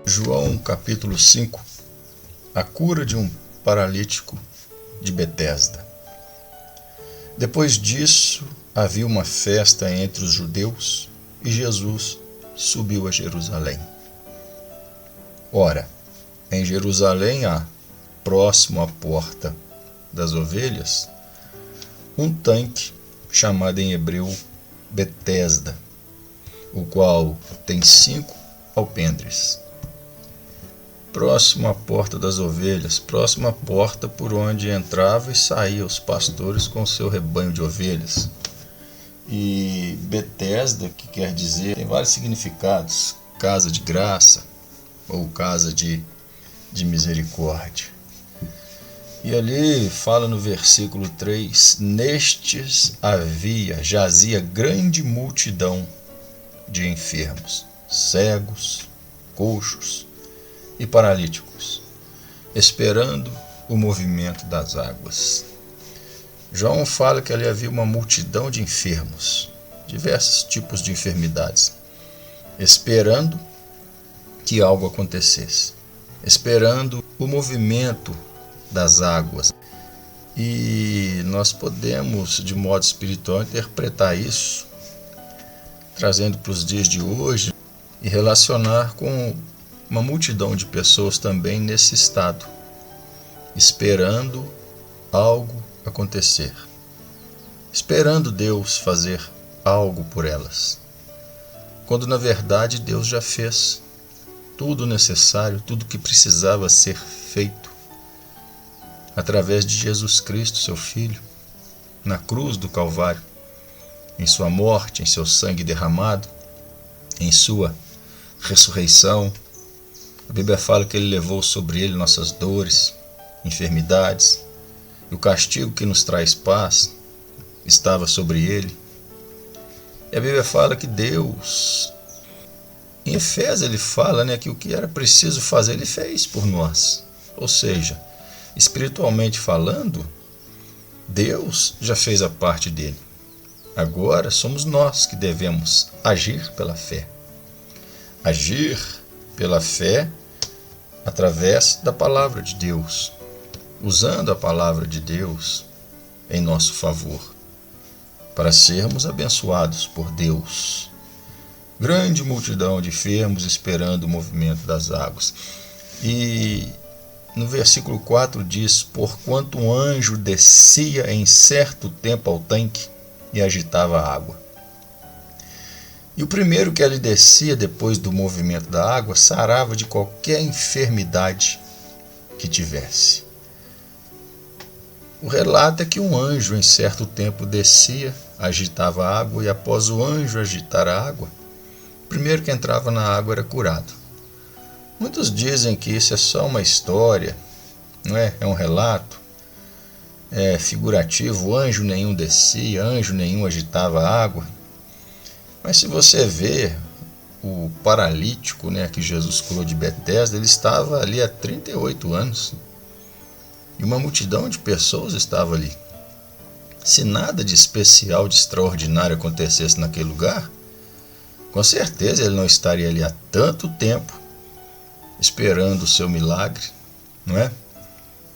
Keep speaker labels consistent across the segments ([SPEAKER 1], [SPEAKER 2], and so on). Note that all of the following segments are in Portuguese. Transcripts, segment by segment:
[SPEAKER 1] João capítulo 5. A cura de um paralítico de Betesda. Depois disso, havia uma festa entre os judeus e Jesus subiu a Jerusalém. Ora, em Jerusalém há, próximo à porta das ovelhas, um tanque chamado em hebreu Betesda, o qual tem 5 alpendres. Próximo à porta das ovelhas, próximo à porta por onde entrava e saía os pastores com o seu rebanho de ovelhas. E Betesda, que quer dizer, tem vários significados: casa de graça ou casa de misericórdia. E ali fala no versículo 3: nestes jazia grande multidão de enfermos, cegos, coxos e paralíticos, esperando o movimento das águas. João fala que ali havia uma multidão de enfermos, diversos tipos de enfermidades, esperando que algo acontecesse, esperando o movimento das águas. E nós podemos, de modo espiritual, interpretar isso, trazendo para os dias de hoje e relacionar com uma multidão de pessoas também nesse estado, esperando algo acontecer, esperando Deus fazer algo por elas, quando na verdade Deus já fez tudo necessário, tudo que precisava ser feito, através de Jesus Cristo, seu Filho, na cruz do Calvário, em sua morte, em seu sangue derramado, em sua ressurreição. A Bíblia fala que ele levou sobre ele nossas dores, enfermidades, e o castigo que nos traz paz estava sobre ele. E a Bíblia fala que Deus, em Efésios ele fala, que o que era preciso fazer ele fez por nós. Ou seja, espiritualmente falando, Deus já fez a parte dele. Agora somos nós que devemos agir pela fé. Agir pela fé através da palavra de Deus, usando a palavra de Deus em nosso favor, para sermos abençoados por Deus. Grande multidão de enfermos esperando o movimento das águas. E no versículo 4 diz: porquanto um anjo descia em certo tempo ao tanque e agitava a água. E o primeiro que ali descia depois do movimento da água sarava de qualquer enfermidade que tivesse. O relato é que um anjo em certo tempo descia, agitava a água, e após o anjo agitar a água, o primeiro que entrava na água era curado. Muitos dizem que isso é só uma história, não é? É um relato, é figurativo, anjo nenhum descia, anjo nenhum agitava a água. Mas se você vê o paralítico, que Jesus curou de Betesda, ele estava ali há 38 anos. E uma multidão de pessoas estava ali. Se nada de especial, de extraordinário acontecesse naquele lugar, com certeza ele não estaria ali há tanto tempo, esperando o seu milagre, não é?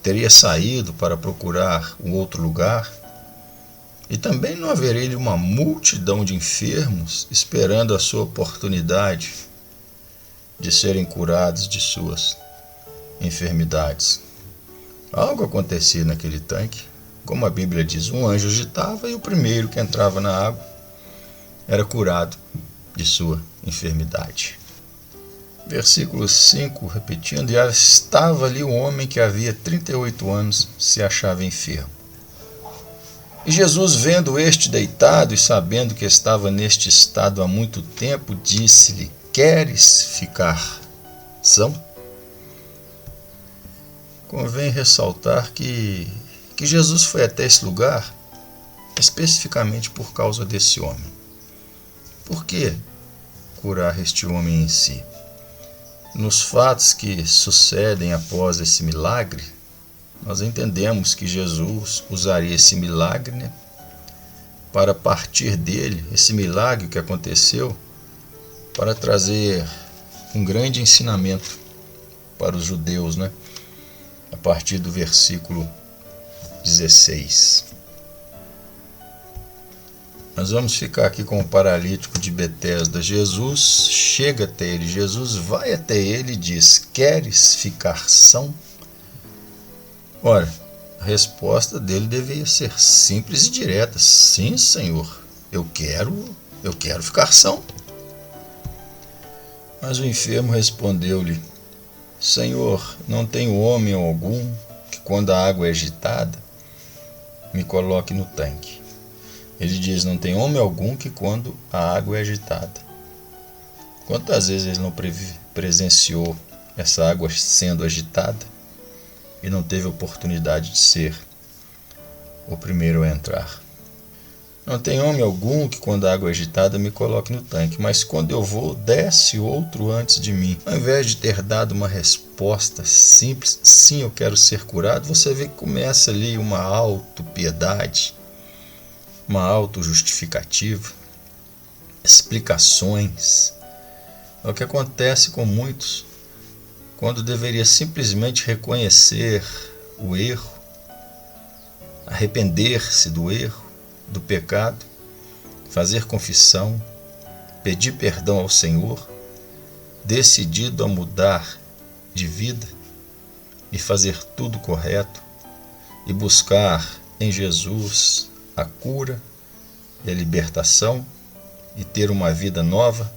[SPEAKER 1] Teria saído para procurar um outro lugar. E também não haveria uma multidão de enfermos esperando a sua oportunidade de serem curados de suas enfermidades. Algo acontecia naquele tanque, como a Bíblia diz, um anjo agitava e o primeiro que entrava na água era curado de sua enfermidade. Versículo 5, repetindo: e estava ali um homem que havia 38 anos, se achava enfermo. E Jesus, vendo este deitado e sabendo que estava neste estado há muito tempo, disse-lhe: queres ficar são? Convém ressaltar que Jesus foi até esse lugar especificamente por causa desse homem. Por que curar este homem em si? Nos fatos que sucedem após esse milagre, nós entendemos que Jesus usaria esse milagre, para partir dele, esse milagre que aconteceu, para trazer um grande ensinamento para os judeus, né? A partir do versículo 16. Nós vamos ficar aqui com o paralítico de Betesda. Jesus chega até ele, Jesus vai até ele e diz: queres ficar são? Ora, a resposta dele devia ser simples e direta: sim, Senhor, eu quero ficar são. Mas o enfermo respondeu-lhe: Senhor, não tenho homem algum que, quando a água é agitada, me coloque no tanque. Ele diz: não tem homem algum que, quando a água é agitada. Quantas vezes ele não presenciou essa água sendo agitada e não teve oportunidade de ser o primeiro a entrar? Não tem homem algum que, quando a água é agitada, me coloque no tanque, mas quando eu vou, desce outro antes de mim. Ao invés de ter dado uma resposta simples: sim, eu quero ser curado, você vê que começa ali uma autopiedade, uma autojustificativa, explicações. É o que acontece com muitos, quando deveria simplesmente reconhecer o erro, arrepender-se do erro, do pecado, fazer confissão, pedir perdão ao Senhor, decidido a mudar de vida e fazer tudo correto e buscar em Jesus a cura e a libertação e ter uma vida nova,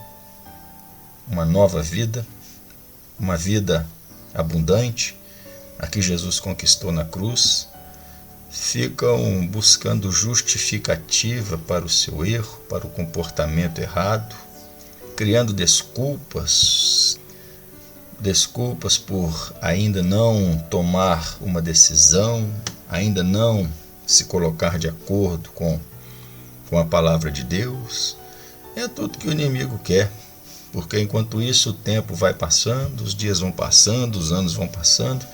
[SPEAKER 1] uma nova vida, uma vida abundante, a que Jesus conquistou na cruz. Ficam buscando justificativa para o seu erro, para o comportamento errado, criando desculpas por ainda não tomar uma decisão, ainda não se colocar de acordo com a palavra de Deus. É tudo que o inimigo quer, porque enquanto isso o tempo vai passando, os dias vão passando, os anos vão passando,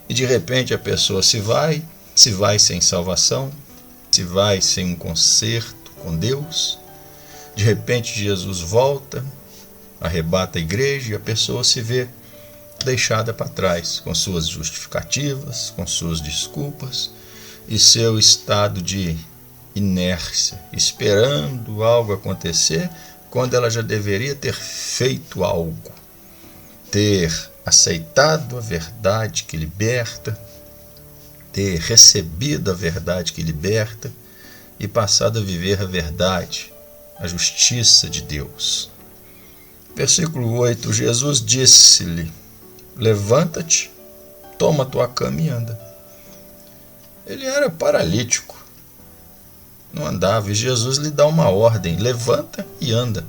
[SPEAKER 1] e de repente a pessoa se vai sem salvação, se vai sem um conserto com Deus. De repente Jesus volta, arrebata a igreja e a pessoa se vê deixada para trás, com suas justificativas, com suas desculpas e seu estado de inércia, esperando algo acontecer, quando ela já deveria ter feito algo, ter aceitado a verdade que liberta, ter recebido a verdade que liberta e passado a viver a verdade, a justiça de Deus. Versículo 8, Jesus disse-lhe: levanta-te, toma tua cama e anda. Ele era paralítico, não andava, e Jesus lhe dá uma ordem: levanta e anda.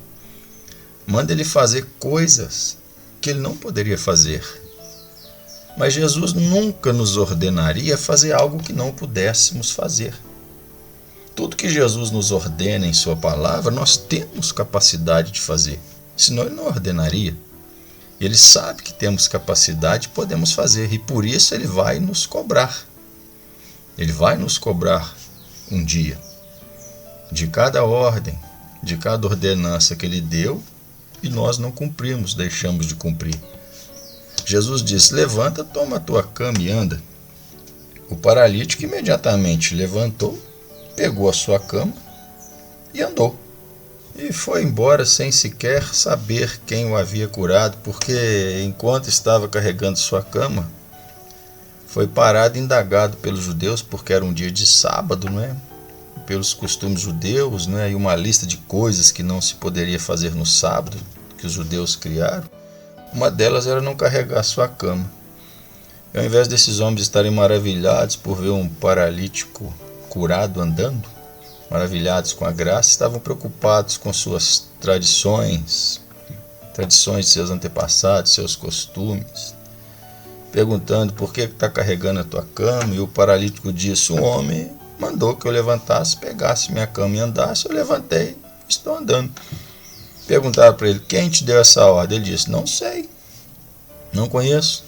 [SPEAKER 1] Manda ele fazer coisas que ele não poderia fazer. Mas Jesus nunca nos ordenaria fazer algo que não pudéssemos fazer. Tudo que Jesus nos ordena em sua palavra, nós temos capacidade de fazer. Senão ele não ordenaria. Ele sabe que temos capacidade e podemos fazer. E por isso ele vai nos cobrar. Ele vai nos cobrar um dia. De cada ordem, de cada ordenança que ele deu, e nós não cumprimos, deixamos de cumprir. Jesus disse: levanta, toma a tua cama e anda. O paralítico imediatamente levantou, pegou a sua cama e andou. E foi embora sem sequer saber quem o havia curado, porque enquanto estava carregando sua cama, foi parado e indagado pelos judeus, porque era um dia de sábado, não é? Pelos costumes judeus, né? E uma lista de coisas que não se poderia fazer no sábado, que os judeus criaram. Uma delas era não carregar sua cama. E ao invés desses homens estarem maravilhados por ver um paralítico curado andando, maravilhados com a graça, estavam preocupados com suas tradições de seus antepassados, seus costumes, perguntando: por que está carregando a tua cama? E o paralítico disse: um homem mandou que eu levantasse, pegasse minha cama e andasse. Eu levantei, estou andando. Perguntaram para ele: quem te deu essa ordem? Ele disse: não sei, não conheço.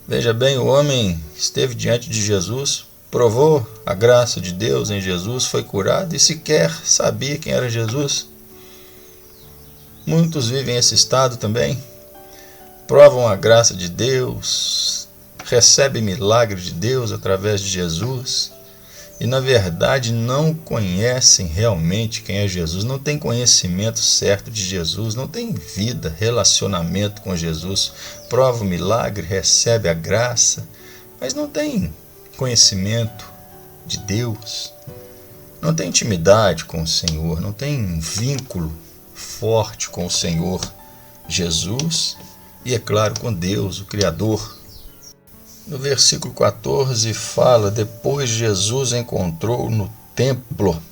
[SPEAKER 1] Veja bem, o homem esteve diante de Jesus, provou a graça de Deus em Jesus, foi curado e sequer sabia quem era Jesus. Muitos vivem esse estado também, provam a graça de Deus, recebem milagre de Deus através de Jesus e, na verdade, não conhecem realmente quem é Jesus, não têm conhecimento certo de Jesus, não têm vida, relacionamento com Jesus, prova o milagre, recebe a graça, mas não tem conhecimento de Deus, não tem intimidade com o Senhor, não tem um vínculo forte com o Senhor Jesus e, é claro, com Deus, o Criador. No versículo 14 fala: depois Jesus encontrou no templo.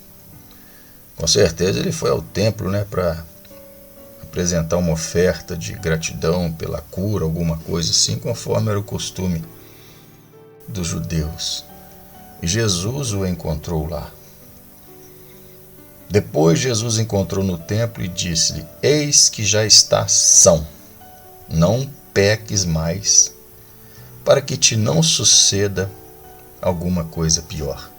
[SPEAKER 1] Com certeza ele foi ao templo, para apresentar uma oferta de gratidão pela cura, alguma coisa assim, conforme era o costume dos judeus. E Jesus o encontrou lá. Depois Jesus encontrou no templo e disse-lhe: eis que já estás são, não peques mais, para que te não suceda alguma coisa pior.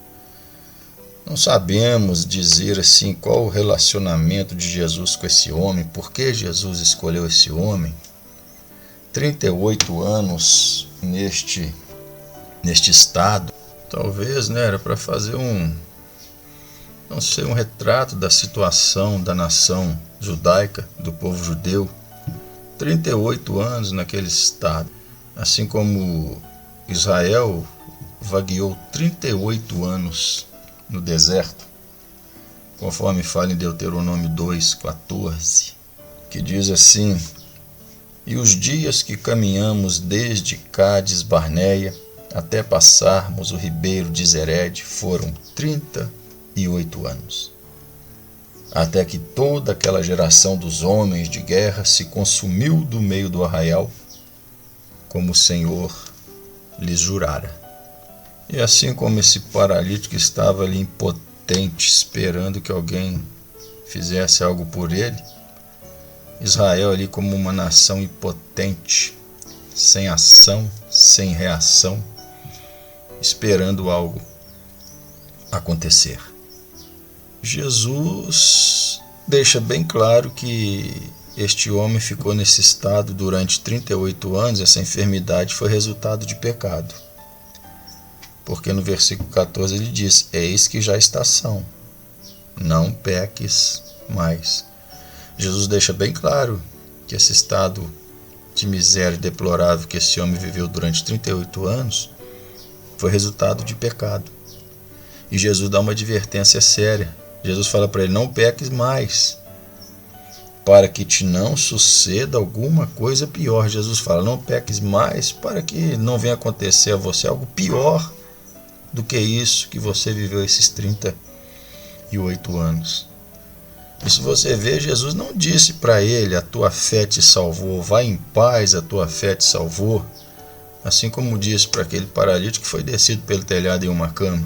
[SPEAKER 1] Não sabemos dizer assim qual o relacionamento de Jesus com esse homem, por que Jesus escolheu esse homem. 38 anos neste estado, talvez era para fazer um retrato da situação da nação judaica, do povo judeu. 38 anos naquele estado. Assim como Israel vagueou 38 anos no deserto, conforme fala em Deuteronômio 2,14, que diz assim: e os dias que caminhamos desde Cádiz Barneia até passarmos o ribeiro de Zered foram 38 anos, até que toda aquela geração dos homens de guerra se consumiu do meio do arraial, como o Senhor lhes jurara. E assim como esse paralítico estava ali impotente, esperando que alguém fizesse algo por ele, Israel ali como uma nação impotente, sem ação, sem reação, esperando algo acontecer. Jesus deixa bem claro que este homem ficou nesse estado durante 38 anos, essa enfermidade foi resultado de pecado. Porque no versículo 14 ele diz: eis que já está são, não peques mais. Jesus deixa bem claro que esse estado de miséria deplorável que esse homem viveu durante 38 anos foi resultado de pecado. E Jesus dá uma advertência séria. Jesus fala para ele: não peques mais, para que te não suceda alguma coisa pior. Jesus fala: não peques mais, para que não venha acontecer a você algo pior do que isso que você viveu esses 38 anos. E se você vê, Jesus não disse para ele: a tua fé te salvou, vai em paz, a tua fé te salvou. Assim como disse para aquele paralítico que foi descido pelo telhado em uma cama.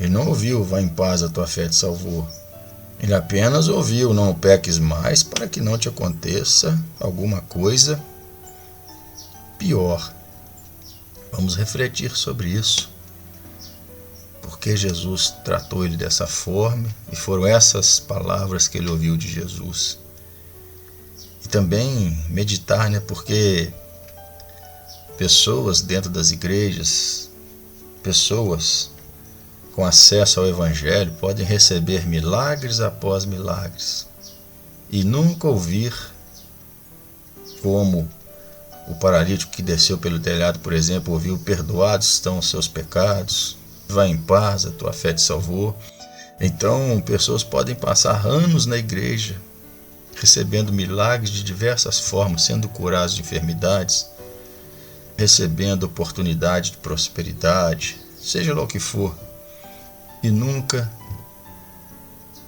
[SPEAKER 1] Ele não ouviu: vai em paz, a tua fé te salvou. Ele apenas ouviu: não peques mais, para que não te aconteça alguma coisa pior. Vamos refletir sobre isso. Porque Jesus tratou ele dessa forma, e foram essas palavras que ele ouviu de Jesus. E também meditar, porque pessoas dentro das igrejas, pessoas com acesso ao Evangelho, podem receber milagres após milagres e nunca ouvir, como o paralítico que desceu pelo telhado, por exemplo, ouviu: perdoados estão os seus pecados, vai em paz, a tua fé te salvou. Então, pessoas podem passar anos na igreja, recebendo milagres de diversas formas, sendo curados de enfermidades, recebendo oportunidade de prosperidade, seja lá o que for, e nunca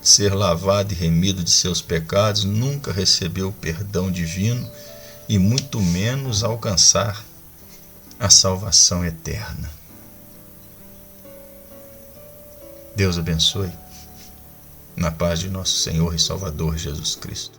[SPEAKER 1] ser lavado e remido de seus pecados, nunca receber o perdão divino e muito menos alcançar a salvação eterna. Deus abençoe, na paz de nosso Senhor e Salvador Jesus Cristo.